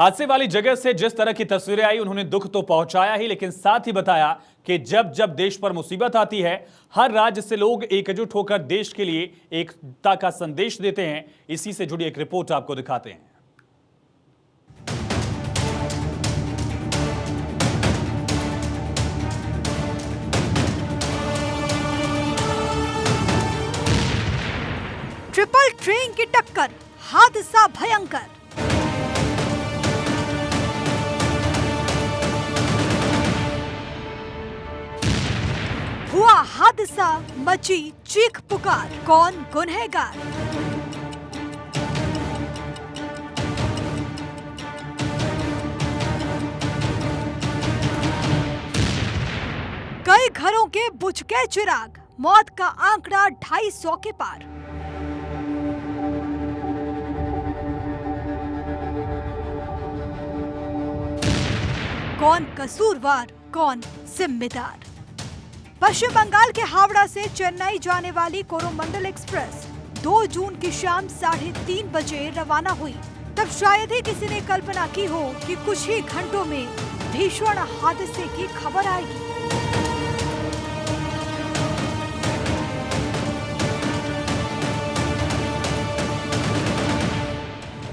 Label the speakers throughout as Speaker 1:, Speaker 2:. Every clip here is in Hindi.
Speaker 1: हादसे वाली जगह से जिस तरह की तस्वीरें आई, उन्होंने दुख तो पहुंचाया ही, लेकिन साथ ही बताया कि जब जब देश पर मुसीबत आती है, हर राज्य से लोग एकजुट होकर देश के लिए एकता का संदेश देते हैं। इसी से जुड़ी एक रिपोर्ट आपको दिखाते हैं।
Speaker 2: ट्रिपल ट्रेन की टक्कर, हादसा भयंकर। हुआ हादसा, मची चीख पुकार, कौन गुनहगार? कई घरों के बुझ गए चिराग, मौत का आंकड़ा 250 के पार। कौन कसूरवार, कौन जिम्मेदार? पश्चिम बंगाल के हावड़ा से चेन्नई जाने वाली कोरोमंडल एक्सप्रेस 2 जून की शाम 3:30 बजे रवाना हुई। तब शायद ही किसी ने कल्पना की हो कि कुछ ही घंटों में भीषण हादसे की खबर आएगी।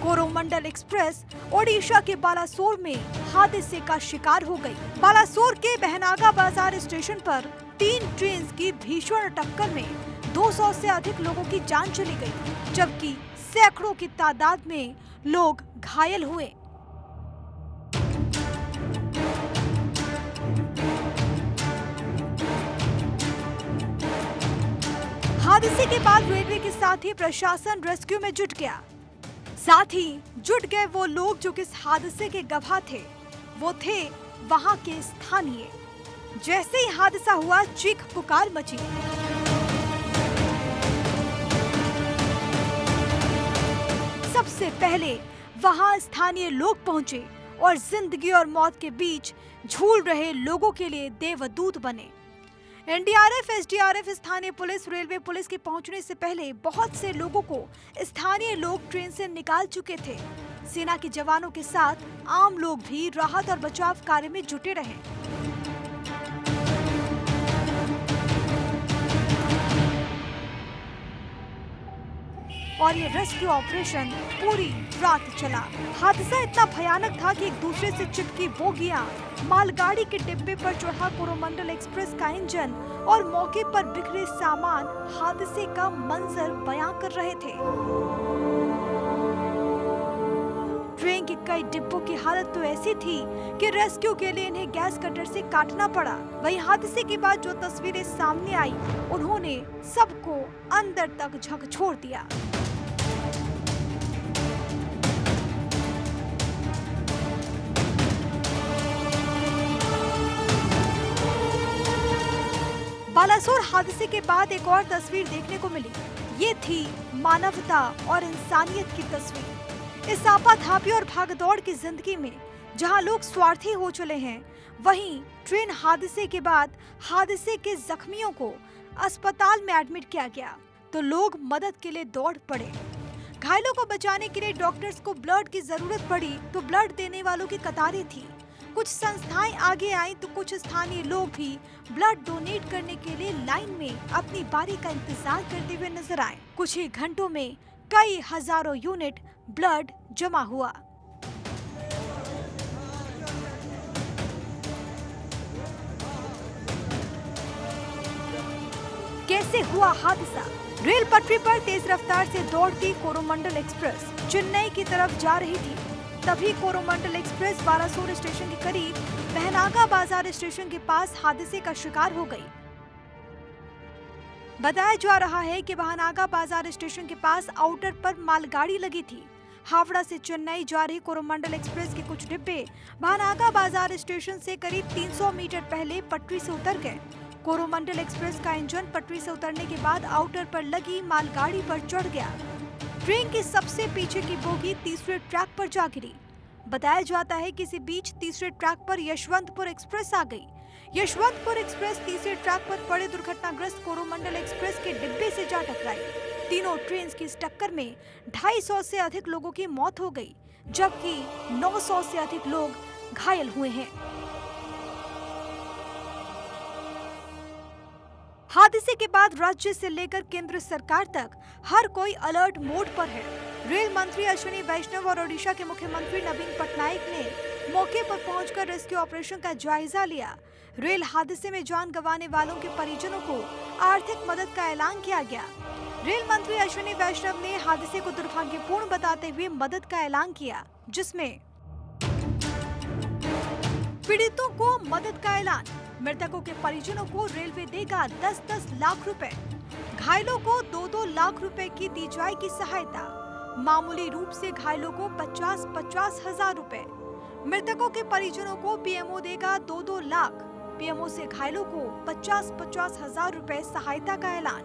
Speaker 2: कोरोमंडल एक्सप्रेस ओडिशा के बालासोर में हादसे का शिकार हो गई। बालासोर के बहनागा बाजार स्टेशन पर 3 ट्रेन की भीषण टक्कर में 200 से अधिक लोगों की जान चली गई, जबकि सैकड़ों की तादाद में लोग घायल हुए। हादसे के बाद रेलवे के साथ ही प्रशासन रेस्क्यू में जुट गया। साथ ही जुट गए वो लोग जो किस हादसे के गवाह थे। वो थे वहां के स्थानीय। जैसे ही हादसा हुआ, चीख पुकार मची। सबसे पहले वहां स्थानीय लोग पहुंचे और जिंदगी और मौत के बीच झूल रहे लोगों के लिए देवदूत बने। एनडीआरएफ, एसडीआरएफ, स्थानीय पुलिस, रेलवे पुलिस के पहुंचने से पहले बहुत से लोगों को स्थानीय लोग ट्रेन से निकाल चुके थे। सेना के जवानों के साथ आम लोग भी राहत और बचाव कार्य में जुटे रहे। और ये रेस्क्यू ऑपरेशन पूरी रात चला। हादसा इतना भयानक था कि एक दूसरे से चिपकी बोगियां, मालगाड़ी के डिब्बे पर चढ़ा कोरोमंडल एक्सप्रेस का इंजन और मौके पर बिखरे सामान हादसे का मंजर बयां कर रहे थे। ट्रेन के कई डिब्बों की हालत तो ऐसी थी कि रेस्क्यू के लिए इन्हें गैस कटर से काटना पड़ा। वहीं हादसे के बाद जो तस्वीरें सामने आई, उन्होंने सबको अंदर तक झकझोर दिया। बालासोर हादसे के बाद एक और तस्वीर देखने को मिली। ये थी मानवता और इंसानियत की तस्वीर। इस आपाधापी और भागदौड़ की जिंदगी में जहां लोग स्वार्थी हो चले हैं, वहीं ट्रेन हादसे के बाद हादसे के जख्मियों को अस्पताल में एडमिट किया गया तो लोग मदद के लिए दौड़ पड़े। घायलों को बचाने के लिए डॉक्टर्स को ब्लड की जरूरत पड़ी तो ब्लड देने वालों की कतारें थी। कुछ संस्थाएं आगे आई तो कुछ स्थानीय लोग भी ब्लड डोनेट करने के लिए लाइन में अपनी बारी का इंतजार करते हुए नजर आए। कुछ ही घंटों में कई हजारों यूनिट ब्लड जमा हुआ। कैसे हुआ हादसा? रेल पटरी पर तेज रफ्तार से दौड़ती कोरोमंडल एक्सप्रेस चेन्नई की तरफ जा रही थी। तभी कोरोमंडल एक्सप्रेस बालासोर स्टेशन के करीब बहनागा बाजार स्टेशन के पास हादसे का शिकार हो गई। बताया जा रहा है कि बहनागा बाजार स्टेशन के पास आउटर पर मालगाड़ी लगी थी। हावड़ा से चेन्नई जा रही कोरोमंडल एक्सप्रेस के कुछ डिब्बे बहनागा बाजार स्टेशन से करीब 300 मीटर पहले पटरी से उतर गए। कोरोमंडल एक्सप्रेस का इंजन पटरी से उतरने के बाद आउटर पर लगी मालगाड़ी पर चढ़ गया। ट्रेन की सबसे पीछे की बोगी तीसरे ट्रैक पर जा गिरी। बताया जाता है कि इसी बीच तीसरे ट्रैक पर यशवंतपुर एक्सप्रेस आ गई। यशवंतपुर एक्सप्रेस तीसरे ट्रैक पर पड़े दुर्घटनाग्रस्त कोरोमंडल एक्सप्रेस के डिब्बे से जा टकराई। तीनों ट्रेन की इस टक्कर में 250 से अधिक लोगों की मौत हो गई, जबकि 900 से अधिक लोग घायल हुए हैं। हादसे के बाद राज्य से लेकर केंद्र सरकार तक हर कोई अलर्ट मोड पर है। रेल मंत्री अश्विनी वैष्णव और ओडिशा के मुख्यमंत्री नवीन पटनायक ने मौके पर पहुंचकर रेस्क्यू ऑपरेशन का जायजा लिया। रेल हादसे में जान गंवाने वालों के परिजनों को आर्थिक मदद का ऐलान किया गया। रेल मंत्री अश्विनी वैष्णव ने हादसे को दुर्भाग्यपूर्ण बताते हुए मदद का ऐलान किया, जिसमें पीड़ितों को मदद का ऐलान, मृतकों के परिजनों को रेलवे देगा 10-10 लाख रुपए, घायलों को 2-2 लाख रुपए की दी जाएगी सहायता, मामूली रूप से घायलों को 50-50 हजार रुपए, मृतकों के परिजनों को पीएमओ देगा 2-2 लाख, पीएमओ से घायलों को 50-50 हजार रुपए सहायता का ऐलान।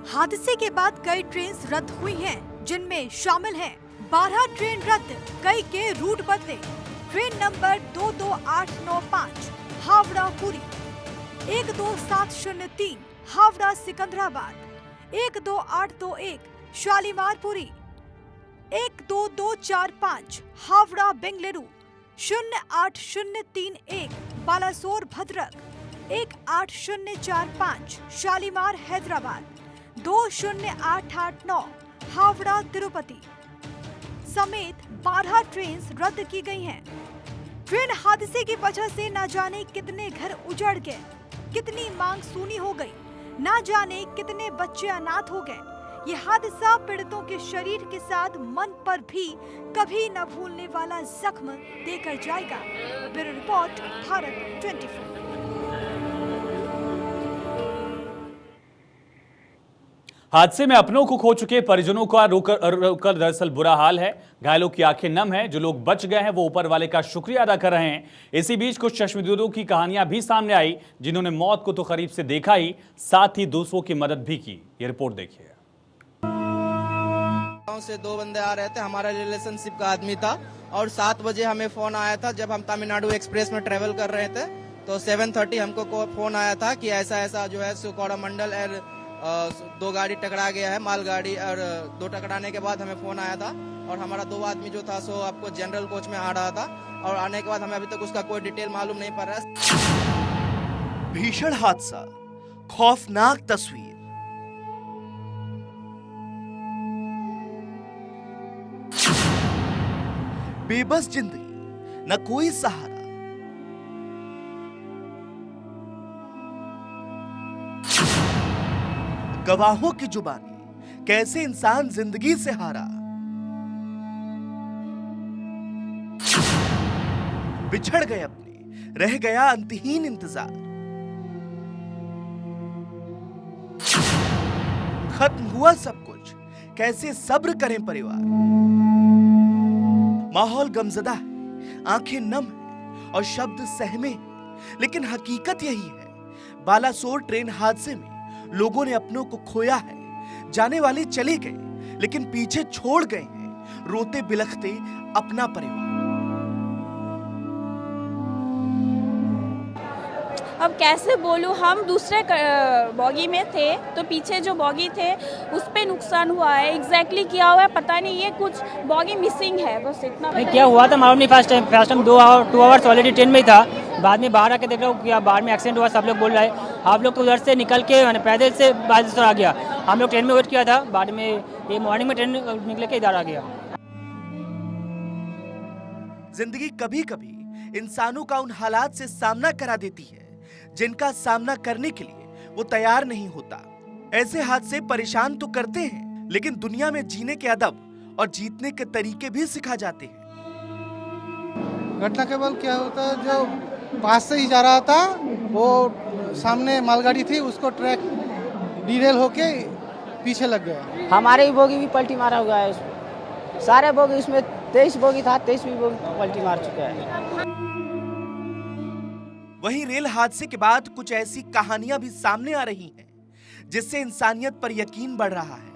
Speaker 2: हादसे के बाद कई ट्रेन रद्द हुई हैं, जिनमें शामिल हैं 12 ट्रेन रद्द, कई के रूट बदले। ट्रेन नंबर 22895 हावड़ा पुरी, 12703 हावड़ा सिकंदराबाद, 12821 शालीमार पुरी, 12245 हावड़ा बेंगलुरु, 08031 बालासोर भद्रक, 18045 शालीमार हैदराबाद, 20889 हावड़ा तिरुपति समेत 12 ट्रेन रद्द की गई हैं। ट्रेन हादसे की वजह से न जाने कितने घर उजड़ गए, कितनी मांग सूनी हो गई, न जाने कितने बच्चे अनाथ हो गए। ये हादसा पीड़ितों के शरीर के साथ मन पर भी कभी न भूलने वाला जख्म देकर जाएगा। Bureau report, Bharat 24।
Speaker 1: हादसे में अपनों को खो चुके परिजनों का रोकर दरअसल बुरा हाल है। घायलों की आंखें नम हैं। जो लोग बच गए हैं वो ऊपर वाले का शुक्रिया अदा कर रहे हैं। इसी बीच कुछ चश्मदीदों की कहानियां भी सामने आई, जिन्होंने मौत को तो करीब से देखा ही, साथ ही दूसरों की मदद भी की। ये रिपोर्ट देखिए।
Speaker 3: गांव से 2 बंदे आ रहे थे, हमारा रिलेशनशिप का आदमी था, और 7 बजे हमें फोन आया था। जब हम तमिलनाडु एक्सप्रेस में ट्रेवल कर रहे थे तो 7:30 हमको फोन आया था कि ऐसा ऐसा जो है सुकौड़ा मंडल और 2 गाड़ी टकरा गया है, मालगाड़ी, और 2 टकराने के बाद हमें फोन आया था। और हमारा 2 आदमी जो था सो आपको जनरल कोच में आ रहा था, और आने के बाद हमें अभी तक उसका कोई डिटेल मालूम नहीं पड़ रहा है।
Speaker 4: भीषण हादसा, खौफनाक तस्वीर। बेबस जिंदगी, न कोई सहारा। गवाहों की जुबानी, कैसे इंसान जिंदगी से हारा। बिछड़ गए अपने, रह गया अंतहीन इंतजार। खत्म हुआ सब कुछ, कैसे सब्र करें परिवार। माहौल गमजदा है, आंखें नम है और शब्द सहमे, लेकिन हकीकत यही है। बालासोर ट्रेन हादसे में लोगों ने अपनों को खोया है। जाने वाले चले गए, लेकिन पीछे छोड़ गए हैं रोते बिलखते अपना परिवार।
Speaker 5: अब कैसे बोलूं, हम दूसरे बॉगी में थे तो पीछे जो बॉगी थे उस पे नुकसान हुआ है। एग्जैक्टली क्या हुआ है पता नहीं, ये कुछ बॉगी मिसिंग है, बस इतना।
Speaker 6: क्या हुआ था मालूम नहीं। First time 2 hours already train में ही था। बाद में बाहर आके देख रहा हूँ कि बाहर में एक्सीडेंट हुआ। सब लोग बोल रहे हैं। आप लोग तो उधर से निकल के पैदल से बालेश्वर आ गया। हम लोग ट्रेन में वेट किया था। बाद में ये मॉर्निंग में ट्रेन निकले के इधर आ गया।
Speaker 4: जिंदगी कभी कभी इंसानों का उन हालात से सामना करा देती है जिनका सामना करने के लिए वो तैयार नहीं होता। ऐसे हादसे परेशान तो करते हैं, लेकिन दुनिया में जीने के अदब और जीतने के तरीके भी सिखा जाते हैं।
Speaker 7: घटना केवल क्या होता है, जो पास से ही जा रहा था, वो सामने मालगाड़ी थी, उसको ट्रैक डिरेल होके पीछे लग गया।
Speaker 6: हमारे ही बोगी भी पलटी मारा हुआ है। सारे बोगी, उसमें 23 बोगी था, 23 भी बोगी पलटी मार चुका है।
Speaker 4: वहीं रेल हादसे के बाद कुछ ऐसी कहानियां भी सामने आ रही हैं, जिससे इंसानियत पर यकीन बढ़ रहा है।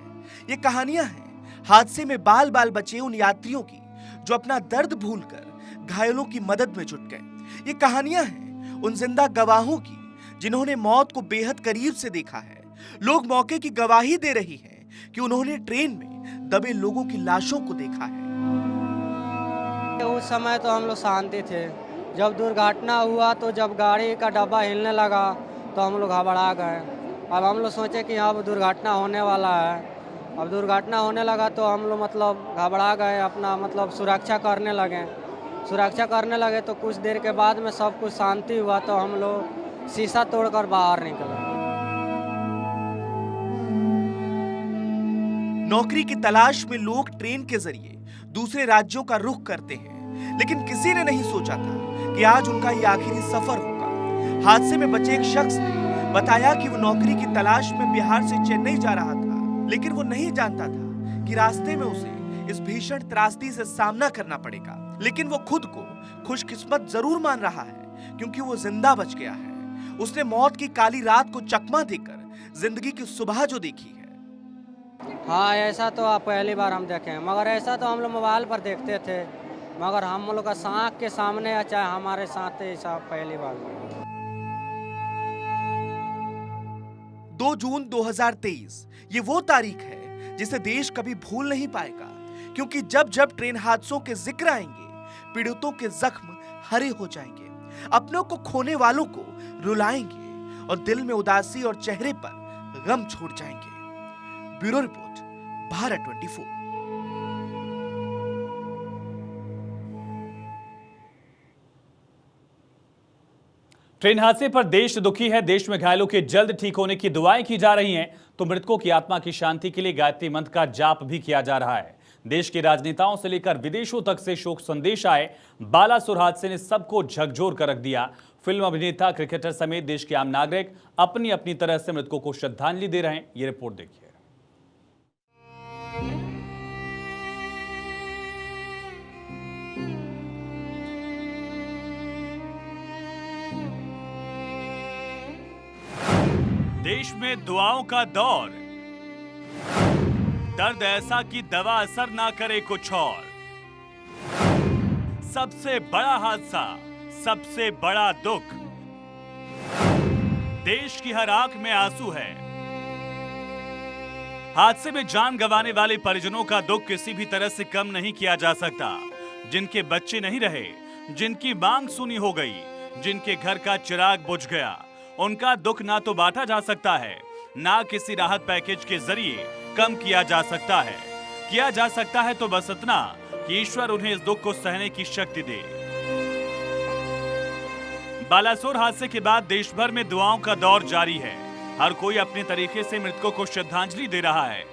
Speaker 4: ये कहानियां हैं हादसे में बाल बाल बचे उन यात्रियों की जो अपना दर्द भूलकर घायलों की मदद में जुट गए। ये कहानियां हैं उन जिंदा गवाहों की जिन्होंने मौत को बेहद करीब से देखा है। लोग मौके की गवाही दे रही हैं कि उन्होंने ट्रेन में दबे लोगों की लाशों को देखा है।
Speaker 8: उस समय तो हम लोग शांति थे। जब दुर्घटना हुआ तो जब गाड़ी का डब्बा हिलने लगा तो हम लोग घबरा गए। अब हम लोग सोचे कि अब दुर्घटना होने वाला है। अब दुर्घटना होने लगा तो हम लोग मतलब घबरा गए, अपना मतलब सुरक्षा करने लगे। तो कुछ देर के बाद में सब कुछ शांति हुआ तो हम लोग शीशा तोड़कर बाहर निकले।
Speaker 4: नौकरी की तलाश में लोग ट्रेन के जरिए दूसरे राज्यों का रुख करते हैं, लेकिन किसी ने नहीं सोचा था कि आज उनका ये आखिरी सफर होगा। हादसे में बचे एक शख्स ने बताया कि वो नौकरी की तलाश में बिहार से चेन्नई जा रहा था, लेकिन वो नहीं जानता था कि रास्ते में उसे इस भीषण त्रासदी से सामना करना पड़ेगा। लेकिन वो खुद को खुशकिस्मत जरूर मान रहा है क्योंकि वो जिंदा बच गया है। उसने मौत की काली रात को चकमा देकर जिंदगी की सुबह जो देखी है।
Speaker 8: हाँ, ऐसा तो आप पहली बार हम देखे हैं, मगर ऐसा तो हम लोग मोबाइल पर देखते थे, मगर हम लोग का आँख के सामने या चाहे हमारे साथ ऐसा पहली बार।
Speaker 4: 2 जून 2023 ये वो तारीख है जिसे देश कभी भूल नहीं पाएगा, क्योंकि जब जब ट्रेन हादसों के जिक्र आएंगे पीड़ितों के जख्म हरे हो जाएंगे, अपनों को खोने वालों को रुलाएंगे और दिल में उदासी और चेहरे पर गम छोड़ जाएंगे। Bureau report, Bharat 24।
Speaker 1: ट्रेन हादसे पर देश दुखी है। देश में घायलों के जल्द ठीक होने की दुआएं की जा रही हैं, तो मृतकों की आत्मा की शांति के लिए गायत्री मंत्र का जाप भी किया जा रहा है। देश के राजनेताओं से लेकर विदेशों तक से शोक संदेश आए। बालासुर हादसे ने सबको झकझोर कर रख दिया। फिल्म अभिनेता, क्रिकेटर समेत देश के आम नागरिक अपनी अपनी तरह से मृतकों को श्रद्धांजलि दे रहे हैं। ये रिपोर्ट देखिए। देश में दुआओं का दौर, दर्द ऐसा कि दवा असर ना करे कुछ और। सबसे बड़ा हादसा, सबसे बड़ा दुख, देश की हर आंख में आंसू है। हादसे में जान गंवाने वाले परिजनों का दुख किसी भी तरह से कम नहीं किया जा सकता। जिनके बच्चे नहीं रहे, जिनकी मांग सुनी हो गई, जिनके घर का चिराग बुझ गया, उनका दुख ना तो बांटा जा सकता है, ना किसी राहत पैकेज के जरिए कम किया जा सकता है। किया जा सकता है तो बस इतना कि ईश्वर उन्हें इस दुख को सहने की शक्ति दे। बालासुर हादसे के बाद देश भर में दुआओं का दौर जारी है। हर कोई अपने तरीके से मृतकों को श्रद्धांजलि दे रहा है।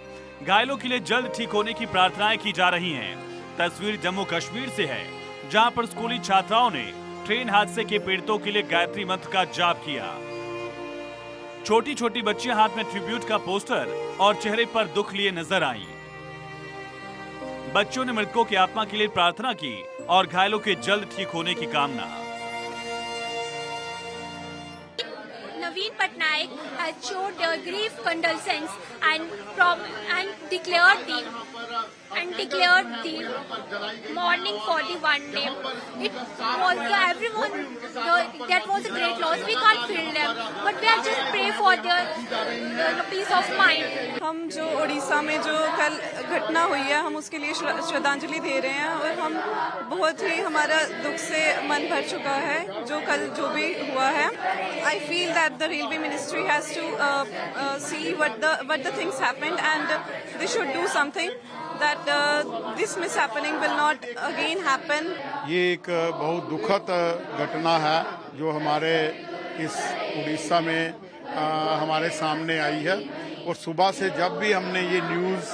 Speaker 1: घायलों के लिए जल्द ठीक होने की प्रार्थनाएं की जा रही हैं। तस्वीर जम्मू कश्मीर से है, जहां पर स्कूली छात्राओं ने ट्रेन हादसे के पीड़ितों के लिए गायत्री मंत्र का जाप किया। छोटी छोटी बच्चियां हाथ में ट्रिब्यूट का पोस्टर और चेहरे पर दुख लिए नजर आईं। बच्चों ने मृतकों की आत्मा के लिए प्रार्थना की और घायलों के जल्द ठीक होने की कामना।
Speaker 9: Naveen Patnaik has showed their grief condolences and declared the mourning for the one day. It was everyone. That was a great loss. We can't feel them, but we are just pray for their peace of mind.
Speaker 10: हम जो उड़ीसा में जो कल घटना हुई है, हम उसके लिए श्रद्धांजलि दे रहे हैं और हम बहुत ही हमारा दुख से मन भर चुका है जो कल जो भी हुआ है। I feel that the railway ministry has to see what the things happened and they should do something that this mishappening will not again happen.
Speaker 11: ये एक बहुत दुखद घटना है जो हमारे इस उड़ीसा में हमारे सामने आई है, और सुबह से जब भी हमने ये न्यूज़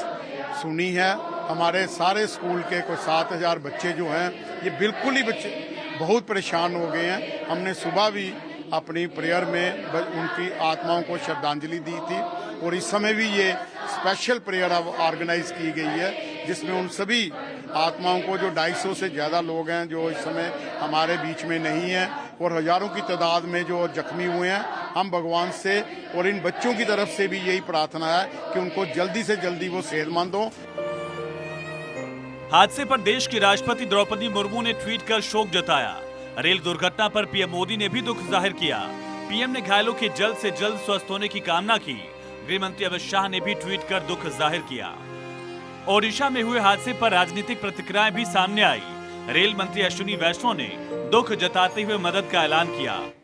Speaker 11: सुनी है, हमारे सारे स्कूल के कोई 7000 बच्चे जो हैं, ये बिल्कुल ही बच्चे बहुत परेशान हो गए हैं। हमने सुबह भी अपनी प्रेयर में उनकी आत्माओं को श्रद्धांजलि दी थी, और इस समय भी ये स्पेशल प्रेयर अब ऑर्गेनाइज की गई है, जिसमें उन सभी आत्माओं को, जो 250 से ज़्यादा लोग हैं जो इस समय हमारे बीच में नहीं हैं, और हजारों की तादाद में जो जख्मी हुए हैं, हम भगवान से और इन बच्चों की तरफ से भी यही प्रार्थना है कि उनको जल्दी से जल्दी वो सेहतमंद हों।
Speaker 1: हादसे पर देश की राष्ट्रपति द्रौपदी मुर्मू ने ट्वीट कर शोक जताया। रेल दुर्घटना पर पीएम मोदी ने भी दुख जाहिर किया। पीएम ने घायलों के जल्द से जल्द स्वस्थ होने की कामना की। गृह मंत्री अमित शाह ने भी ट्वीट कर दुख जाहिर किया। ओडिशा में हुए हादसे पर राजनीतिक प्रतिक्रियाएं भी सामने आई। रेल मंत्री अश्विनी वैष्णव ने दुख जताते हुए मदद का ऐलान किया।